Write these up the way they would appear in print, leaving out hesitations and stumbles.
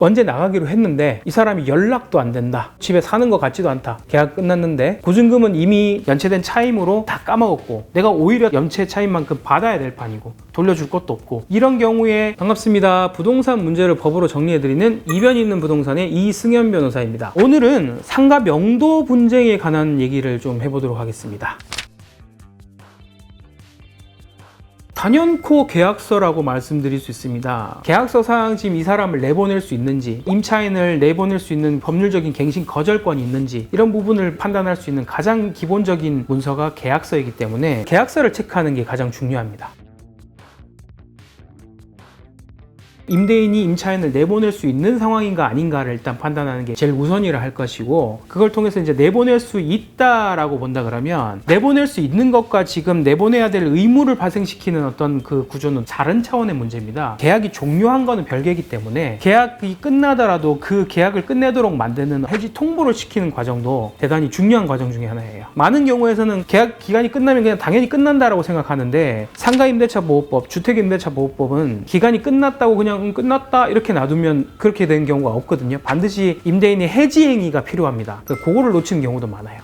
언제 나가기로 했는데 이 사람이 연락도 안 된다. 집에 사는 것 같지도 않다. 계약 끝났는데 보증금은 이미 연체된 차임으로 다 까먹었고 내가 오히려 연체 차임만큼 받아야 될 판이고 돌려줄 것도 없고, 이런 경우에 반갑습니다. 부동산 문제를 법으로 정리해드리는 이변 있는 부동산의 이승현 변호사입니다. 오늘은 상가 명도 분쟁에 관한 얘기를 좀 해보도록 하겠습니다. 단연코 계약서라고 말씀드릴 수 있습니다. 계약서상 지금 이 사람을 내보낼 수 있는지, 임차인을 내보낼 수 있는 법률적인 갱신 거절권이 있는지, 이런 부분을 판단할 수 있는 가장 기본적인 문서가 계약서이기 때문에 계약서를 체크하는 게 가장 중요합니다. 임대인이 임차인을 내보낼 수 있는 상황인가 아닌가를 일단 판단하는 게 제일 우선이라 할 것이고, 그걸 통해서 이제 내보낼 수 있다라고 본다 그러면 내보낼 수 있는 것과 지금 내보내야 될 의무를 발생시키는 어떤 그 구조는 다른 차원의 문제입니다. 계약이 종료한 거는 별개이기 때문에 계약이 끝나더라도 그 계약을 끝내도록 만드는 해지 통보를 시키는 과정도 대단히 중요한 과정 중에 하나예요. 많은 경우에서는 계약 기간이 끝나면 그냥 당연히 끝난다라고 생각하는데, 상가임대차보호법, 주택임대차보호법은 기간이 끝났다고 그냥 끝났다 이렇게 놔두면 그렇게 되는 경우가 없거든요. 반드시 임대인의 해지 행위가 필요합니다. 그거를 놓치는 경우도 많아요.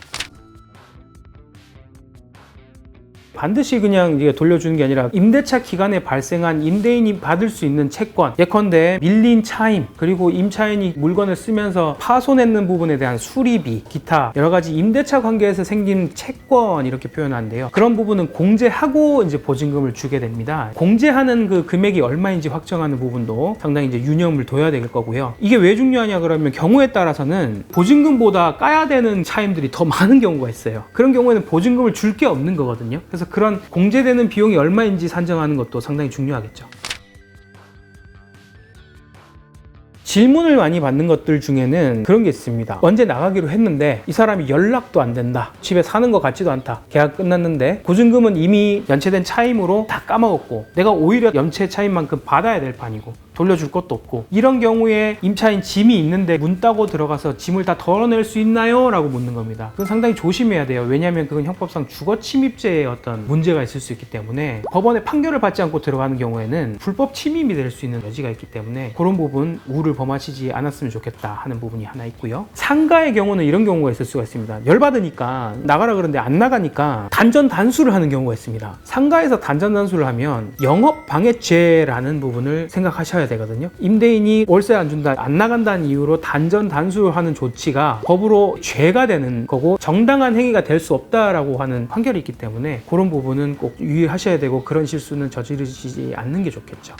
반드시 그냥 돌려주는 게 아니라 임대차 기간에 발생한 임대인이 받을 수 있는 채권, 예컨대 밀린 차임, 그리고 임차인이 물건을 쓰면서 파손했는 부분에 대한 수리비, 기타 여러 가지 임대차 관계에서 생긴 채권, 이렇게 표현하는데요. 그런 부분은 공제하고 이제 보증금을 주게 됩니다. 공제하는 그 금액이 얼마인지 확정하는 부분도 상당히 이제 유념을 둬야 될 거고요. 이게 왜 중요하냐 그러면 경우에 따라서는 보증금보다 까야 되는 차임들이 더 많은 경우가 있어요. 그런 경우에는 보증금을 줄 게 없는 거거든요. 그래서 그런 공제되는 비용이 얼마인지 산정하는 것도 상당히 중요하겠죠. 질문을 많이 받는 것들 중에는 그런 게 있습니다. 언제 나가기로 했는데 이 사람이 연락도 안 된다. 집에 사는 것 같지도 않다. 계약 끝났는데 보증금은 이미 연체된 차임으로 다 까먹었고 내가 오히려 연체 차임만큼 받아야 될 판이고 돌려줄 것도 없고, 이런 경우에 임차인 짐이 있는데 문 따고 들어가서 짐을 다 덜어낼 수 있나요? 라고 묻는 겁니다. 그건 상당히 조심해야 돼요. 왜냐하면 그건 형법상 주거침입죄의 어떤 문제가 있을 수 있기 때문에 법원의 판결을 받지 않고 들어가는 경우에는 불법 침입이 될 수 있는 여지가 있기 때문에 그런 부분 우를 범하시지 않았으면 좋겠다 하는 부분이 하나 있고요. 상가의 경우는 이런 경우가 있을 수가 있습니다. 열받으니까 나가라 그러는데 안 나가니까 단전 단수를 하는 경우가 있습니다. 상가에서 단전 단수를 하면 영업방해죄라는 부분을 생각하셔야 되거든요. 임대인이 월세 안 준다, 안 나간다는 이유로 단전 단수하는 조치가 법으로 죄가 되는 거고 정당한 행위가 될 수 없다라고 하는 판결이 있기 때문에 그런 부분은 꼭 유의하셔야 되고, 그런 실수는 저지르지 않는 게 좋겠죠.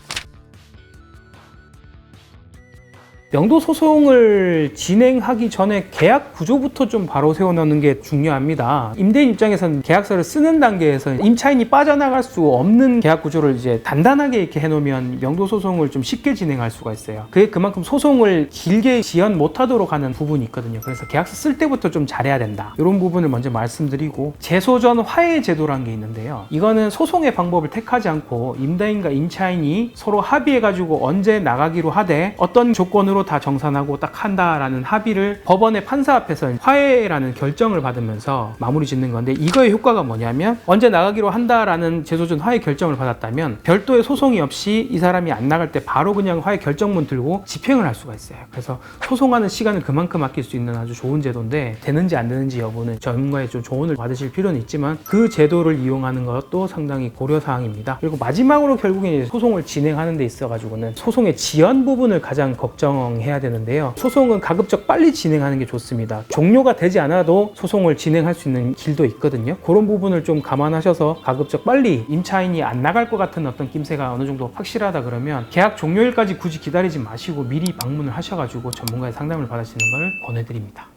명도 소송을 진행하기 전에 계약 구조부터 좀 바로 세워놓는 게 중요합니다. 임대인 입장에서는 계약서를 쓰는 단계에서 임차인이 빠져나갈 수 없는 계약 구조를 이제 단단하게 이렇게 해놓으면 명도 소송을 좀 쉽게 진행할 수가 있어요. 그게 그만큼 소송을 길게 지연 못하도록 하는 부분이 있거든요. 그래서 계약서 쓸 때부터 좀 잘해야 된다. 이런 부분을 먼저 말씀드리고, 제소전 화해 제도라는 게 있는데요. 이거는 소송의 방법을 택하지 않고 임대인과 임차인이 서로 합의해가지고 언제 나가기로 하되 어떤 조건으로 다 정산하고 딱 한다라는 합의를 법원의 판사 앞에서 화해라는 결정을 받으면서 마무리 짓는 건데, 이거의 효과가 뭐냐면 언제 나가기로 한다라는 제소전 화해 결정을 받았다면 별도의 소송이 없이 이 사람이 안 나갈 때 바로 그냥 화해 결정문 들고 집행을 할 수가 있어요. 그래서 소송하는 시간을 그만큼 아낄 수 있는 아주 좋은 제도인데, 되는지 안 되는지 여부는 전문가의 좀 조언을 받으실 필요는 있지만 그 제도를 이용하는 것도 상당히 고려사항입니다. 그리고 마지막으로 결국에 소송을 진행하는 데 있어 가지고는 소송의 지연 부분을 가장 걱정해야 되는데요. 소송은 가급적 빨리 진행하는 게 좋습니다. 종료가 되지 않아도 소송을 진행할 수 있는 길도 있거든요. 그런 부분을 좀 감안하셔서 가급적 빨리, 임차인이 안 나갈 것 같은 어떤 낌새가 어느 정도 확실하다 그러면 계약 종료일까지 굳이 기다리지 마시고 미리 방문을 하셔가지고 전문가의 상담을 받으시는 걸 권해드립니다.